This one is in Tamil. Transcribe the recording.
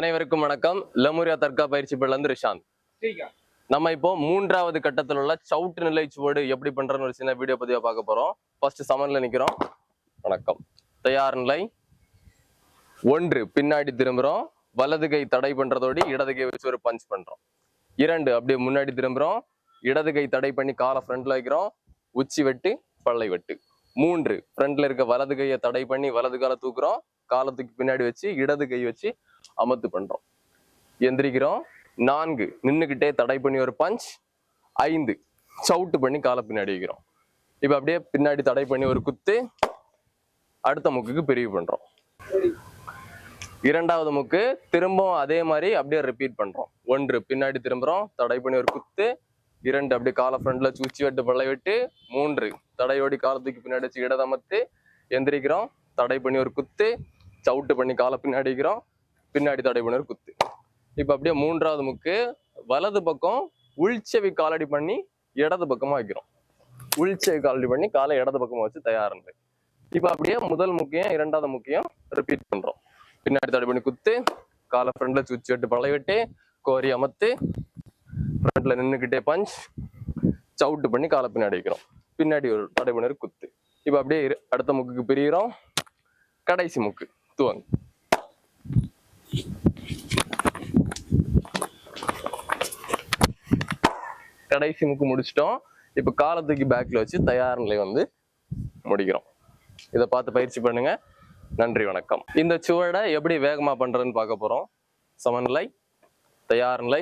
அனைவருக்கும் வணக்கம். லெமுரியா தர்கா பயிற்சி பள்ளியிலிருந்து ரிஷாந்த். நம்ம இப்போ மூன்றாவது கட்டத்தில் உள்ள சவுட்டு நிலை சுவடு எப்படி பண்றோம்னு ஒரு சின்ன வீடியோ பதிவா பார்க்க போறோம். ஃபர்ஸ்ட் சமன்ல நிக்கிறோம். வணக்கம். தயார் நிலை. 1 பின்னாடி திரும்புறோம். வலது கை தடை பண்றதோடு இடது கை வச்சு ஒரு பஞ்ச் பண்றோம். 2 அப்படியே முன்னாடி திரும்புறோம். இடது கை தடை பண்ணி காலை ஃப்ரண்ட்ல வைக்கிறோம். உச்சி வெட்டு, பல்லை வெட்டு. 3 ஃப்ரண்ட்ல இருக்க வலது கையை தடை பண்ணி வலது காலை தூக்குறோம். காலத்துக்கு பின்னாடி வச்சு இடது கை வச்சு அமர்த்து பண்றோம். எந்திரிக்கிறோம். 4 நின்னுக்கிட்டே தடை பண்ணி ஒரு பஞ்ச். 5 சவுட்டு பண்ணி காலை பின்னாடி வைக்கிறோம். இப்ப அப்படியே பின்னாடி தடை பண்ணி ஒரு குத்து. அடுத்த முக்குக்கு பிரிவு பண்றோம். இரண்டாவது முக்கு திரும்பவும் அதே மாதிரி அப்படியே ரிப்பீட் பண்றோம். 1 பின்னாடி திரும்புறோம், தடை பண்ணி ஒரு குத்து. 2 அப்படியே காலை ஃப்ரண்ட்ல உச்சி வெட்டு, பல்லை வெட்டு. 3 தடையோடி காலத்துக்கு பின்னாடி வச்சு இடதமத்து. எந்திரிக்கிறோம், தடை பண்ணி ஒரு குத்து. சவுட்டு பண்ணி காலை பின்னாடி வைக்கிறோம். பின்னாடி தடை பண்ணி ஒரு குத்து. இப்ப அப்படியே மூன்றாவது முக்கு வலது பக்கம் உள்செவி காலடி பண்ணி இடது பக்கமா வைக்கிறோம். உள்செவி காலடி பண்ணி காலை இடது பக்கமா வச்சு தயாரில்லை. இப்ப அப்படியே முதல் முக்கியம் இரண்டாவது முக்கியம் ரிப்பீட் பண்றோம். பின்னாடி தடை பண்ணி குத்து, காலை ஃப்ரண்ட்ல சுச்சி வெட்டு, பழை வெட்டு, கோரி அமத்து, ஃப்ரண்ட்ல நின்னுக்கிட்டே பஞ்ச், சவுட்டு பண்ணி காலை பின்னாடி வைக்கிறோம். பின்னாடி ஒரு தடை பண்ணி ஒரு குத்து. இப்ப அப்படியே அடுத்த முக்குக்கு பிரிகிறோம். கடைசி முக்கு துவங்கு. கடைசி முக்கு முடிச்சிட்டோம். இப்ப காலத்துக்கு பேக்ல வச்சு தயார் நிலை வந்து முடிக்கிறோம். இதை பார்த்து பயிற்சி பண்ணுங்க. நன்றி, வணக்கம். இந்த சுவடை எப்படி வேகமா பண்றதுன்னு பார்க்க போறோம். சமநிலை, தயார் நிலை,